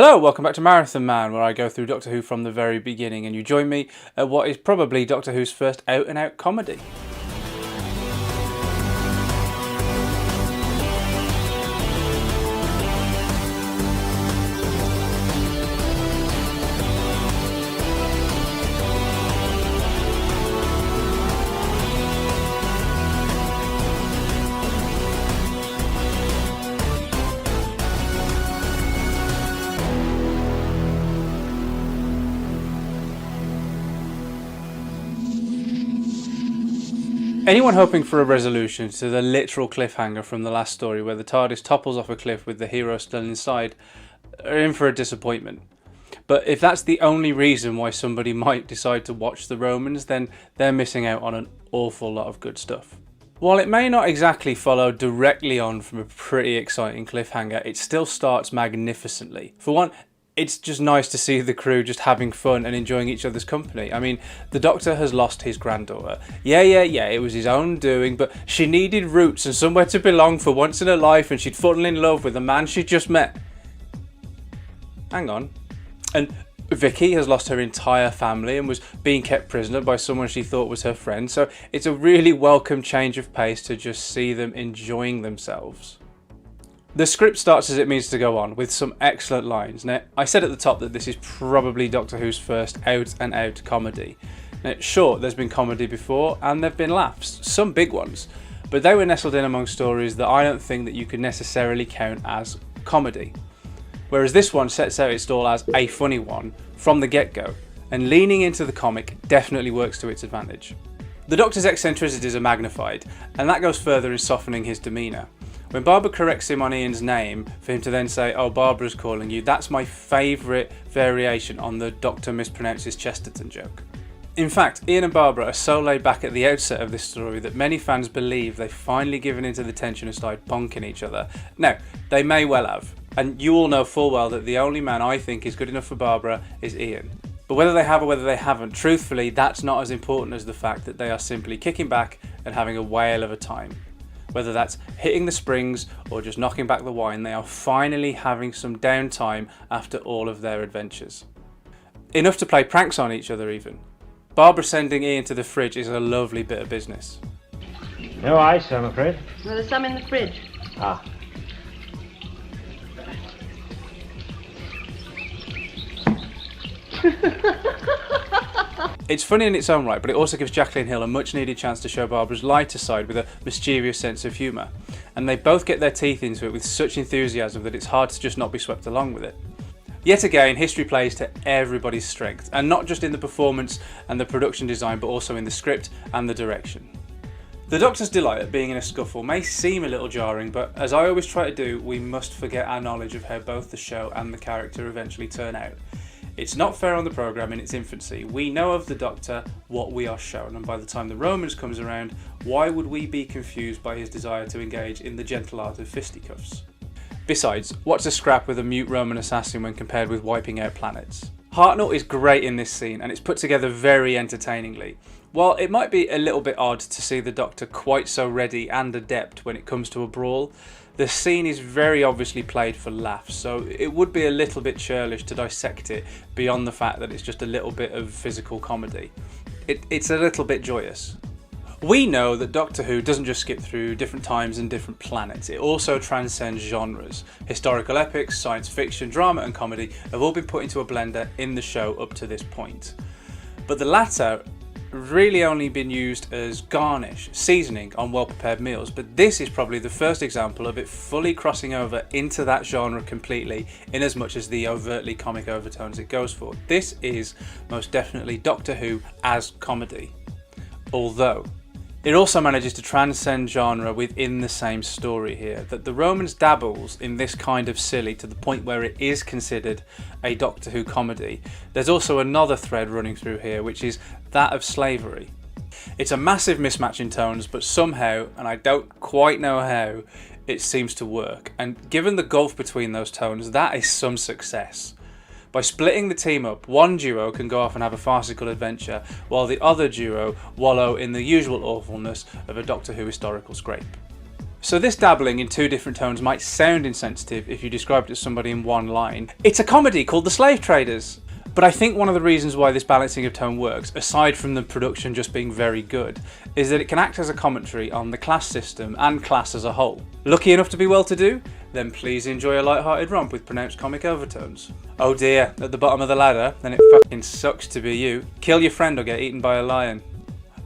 Hello, welcome back to Marathon Man, where I go through Doctor Who from the very beginning, and you join me at what is probably Doctor Who's first out-and-out comedy. Anyone hoping for a resolution to the literal cliffhanger from the last story where the TARDIS topples off a cliff with the hero still inside are in for a disappointment. But if that's the only reason why somebody might decide to watch the Romans, then they're missing out on an awful lot of good stuff. While it may not exactly follow directly on from a pretty exciting cliffhanger, it still starts magnificently. For one, it's just nice to see the crew just having fun and enjoying each other's company. I mean, the Doctor has lost his granddaughter. Yeah, it was his own doing, but she needed roots and somewhere to belong for once in her life, and she'd fallen in love with the man she'd just met. Hang on. And Vicki has lost her entire family and was being kept prisoner by someone she thought was her friend, so it's a really welcome change of pace to just see them enjoying themselves. The script starts as it means to go on, with some excellent lines. Now, I said at the top that this is probably Doctor Who's first out-and-out comedy. Now, sure, there's been comedy before, and there've been laughs, some big ones, but they were nestled in among stories that I don't think that you could necessarily count as comedy. Whereas this one sets out its stall as a funny one from the get-go, and leaning into the comic definitely works to its advantage. The Doctor's eccentricities are magnified, and that goes further in softening his demeanour. When Barbara corrects him on Ian's name, for him to then say, "Oh, Barbara's calling you," that's my favourite variation on the Doctor mispronounces Chesterton joke. In fact, Ian and Barbara are so laid back at the outset of this story that many fans believe they've finally given into the tension and started bonking each other. Now, they may well have, and you all know full well that the only man I think is good enough for Barbara is Ian. But whether they have or whether they haven't, truthfully, that's not as important as the fact that they are simply kicking back and having a whale of a time. Whether that's hitting the springs or just knocking back the wine, they are finally having some downtime after all of their adventures. Enough to play pranks on each other even. Barbara sending Ian to the fridge is a lovely bit of business. No ice, I'm afraid. Well, there's some in the fridge. Ah. It's funny in its own right, but it also gives Jacqueline Hill a much needed chance to show Barbara's lighter side with a mischievous sense of humour. And they both get their teeth into it with such enthusiasm that it's hard to just not be swept along with it. Yet again, history plays to everybody's strength, and not just in the performance and the production design, but also in the script and the direction. The Doctor's delight at being in a scuffle may seem a little jarring, but as I always try to do, we must forget our knowledge of how both the show and the character eventually turn out. It's not fair on the programme in its infancy. We know of the Doctor what we are shown, and by the time the Romans comes around, why would we be confused by his desire to engage in the gentle art of fisticuffs? Besides, what's a scrap with a mute Roman assassin when compared with wiping out planets? Hartnell is great in this scene, and it's put together very entertainingly. While it might be a little bit odd to see the Doctor quite so ready and adept when it comes to a brawl, the scene is very obviously played for laughs, so it would be a little bit churlish to dissect it beyond the fact that it's just a little bit of physical comedy. It's a little bit joyous. We know that Doctor Who doesn't just skip through different times and different planets, it also transcends genres. Historical epics, science fiction, drama and comedy have all been put into a blender in the show up to this point. But the latter really only been used as garnish, seasoning on well-prepared meals, but this is probably the first example of it fully crossing over into that genre completely, in as much as the overtly comic overtones it goes for. This is most definitely Doctor Who as comedy, although it also manages to transcend genre within the same story here, that the Romans dabbles in this kind of silly to the point where it is considered a Doctor Who comedy. There's also another thread running through here, which is that of slavery. It's a massive mismatch in tones, but somehow, and I don't quite know how, it seems to work. And given the gulf between those tones, that is some success. By splitting the team up, one duo can go off and have a farcical adventure, while the other duo wallow in the usual awfulness of a Doctor Who historical scrape. So this dabbling in two different tones might sound insensitive if you described it to somebody in one line. It's a comedy called The Slave Traders. But I think one of the reasons why this balancing of tone works, aside from the production just being very good, is that it can act as a commentary on the class system and class as a whole. Lucky enough to be well-to-do? Then please enjoy a light-hearted romp with pronounced comic overtones. Oh dear, at the bottom of the ladder, then it fucking sucks to be you. Kill your friend or get eaten by a lion.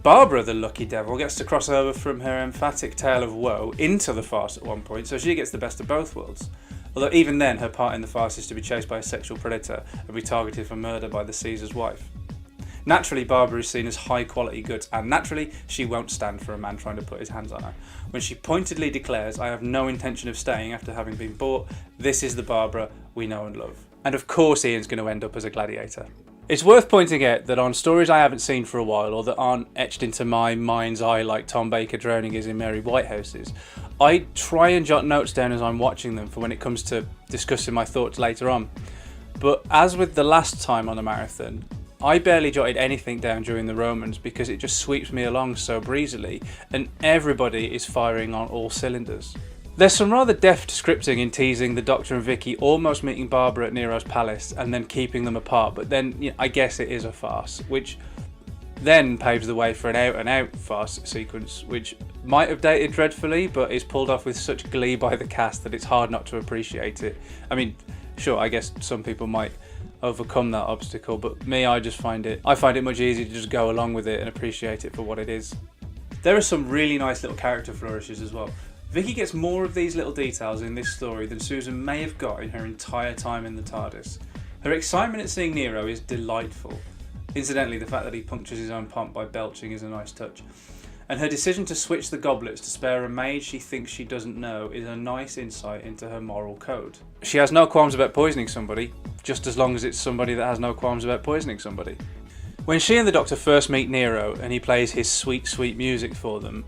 Barbara, the lucky devil, gets to cross over from her emphatic tale of woe into the farce at one point, so she gets the best of both worlds. Although even then, her part in the farce is to be chased by a sexual predator and be targeted for murder by the Caesar's wife. Naturally, Barbara is seen as high-quality goods, and naturally, she won't stand for a man trying to put his hands on her. When she pointedly declares, "I have no intention of staying after having been bought," this is the Barbara we know and love. And of course Ian's going to end up as a gladiator. It's worth pointing out that on stories I haven't seen for a while, or that aren't etched into my mind's eye like Tom Baker drowning is in Mary Whitehouse's, I try and jot notes down as I'm watching them for when it comes to discussing my thoughts later on. But as with the last time on the marathon, I barely jotted anything down during the Romans because it just sweeps me along so breezily, and everybody is firing on all cylinders. There's some rather deft scripting in teasing the Doctor and Vicki almost meeting Barbara at Nero's palace and then keeping them apart, but then I guess it is a farce, which then paves the way for an out-and-out farce sequence, which might have dated dreadfully, but is pulled off with such glee by the cast that it's hard not to appreciate it. I mean, sure, I guess some people might overcome that obstacle, but me, I find it much easier to just go along with it and appreciate it for what it is. There are some really nice little character flourishes as well. Vicky gets more of these little details in this story than Susan may have got in her entire time in the TARDIS. Her excitement at seeing Nero is delightful. Incidentally, the fact that he punctures his own pomp by belching is a nice touch. And her decision to switch the goblets to spare a maid she thinks she doesn't know is a nice insight into her moral code. She has no qualms about poisoning somebody, just as long as it's somebody that has no qualms about poisoning somebody. When she and the Doctor first meet Nero and he plays his sweet, sweet music for them,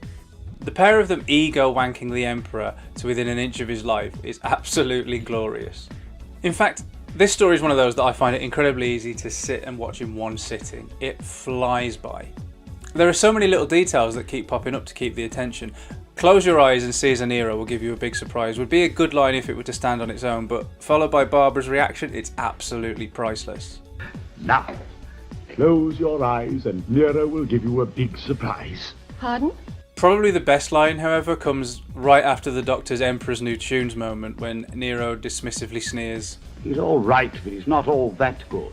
the pair of them ego-wanking the Emperor to within an inch of his life is absolutely glorious. In fact, this story is one of those that I find it incredibly easy to sit and watch in one sitting. It flies by. There are so many little details that keep popping up to keep the attention. "Close your eyes and Caesar Nero will give you a big surprise" would be a good line if it were to stand on its own, but followed by Barbara's reaction, it's absolutely priceless. Now, close your eyes and Nero will give you a big surprise. Pardon? Probably the best line, however, comes right after the Doctor's Emperor's New Tunes moment when Nero dismissively sneers, He's all right, but he's not all that good.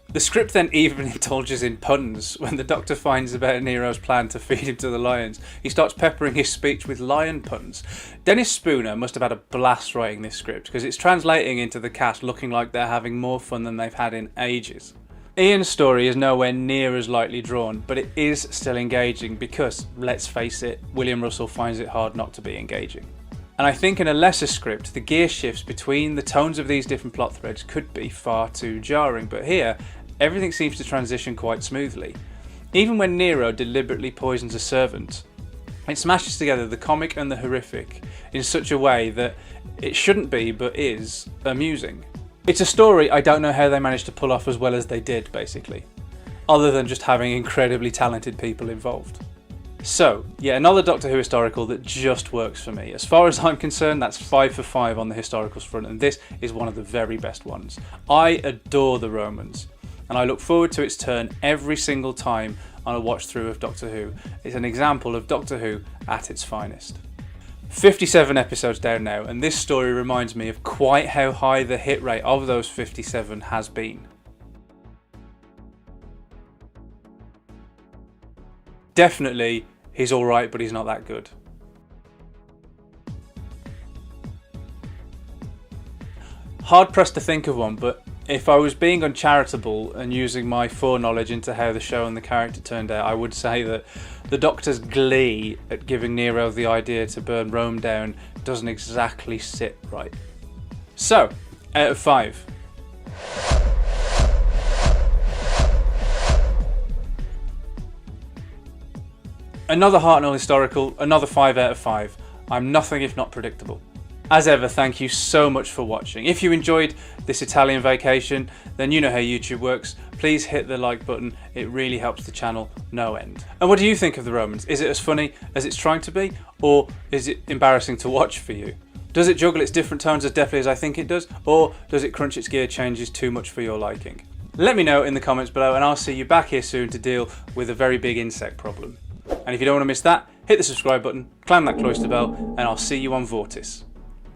The script then even indulges in puns. When the Doctor finds about Nero's plan to feed him to the lions, he starts peppering his speech with lion puns. Dennis Spooner must have had a blast writing this script, because it's translating into the cast looking like they're having more fun than they've had in ages. Ian's story is nowhere near as lightly drawn, but it is still engaging because, let's face it, William Russell finds it hard not to be engaging. And I think in a lesser script, the gear shifts between the tones of these different plot threads could be far too jarring, but here, everything seems to transition quite smoothly. Even when Nero deliberately poisons a servant, it smashes together the comic and the horrific in such a way that it shouldn't be, but is, amusing. It's a story I don't know how they managed to pull off as well as they did, basically, other than just having incredibly talented people involved. So, yeah, another Doctor Who historical that just works for me. As far as I'm concerned, that's 5 for 5 on the historicals front, and this is one of the very best ones. I adore the Romans, and I look forward to its turn every single time on a watch through of Doctor Who. It's an example of Doctor Who at its finest. 57 episodes down now, and this story reminds me of quite how high the hit rate of those 57 has been. Definitely, he's alright, but he's not that good. Hard pressed to think of one, but if I was being uncharitable and using my foreknowledge into how the show and the character turned out, I would say that the Doctor's glee at giving Nero the idea to burn Rome down doesn't exactly sit right. So, out of 5. Another Hartnell historical, another 5 out of 5. I'm nothing if not predictable. As ever, thank you so much for watching. If you enjoyed this Italian vacation, then you know how YouTube works. Please hit the like button, it really helps the channel no end. And what do you think of the Romans? Is it as funny as it's trying to be, or is it embarrassing to watch for you? Does it juggle its different tones as deftly as I think it does, or does it crunch its gear changes too much for your liking? Let me know in the comments below, and I'll see you back here soon to deal with a very big insect problem. And if you don't want to miss that, hit the subscribe button, climb that cloister bell, and I'll see you on Vortis.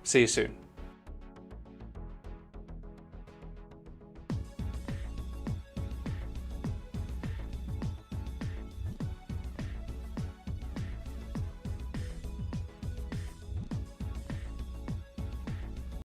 See you soon.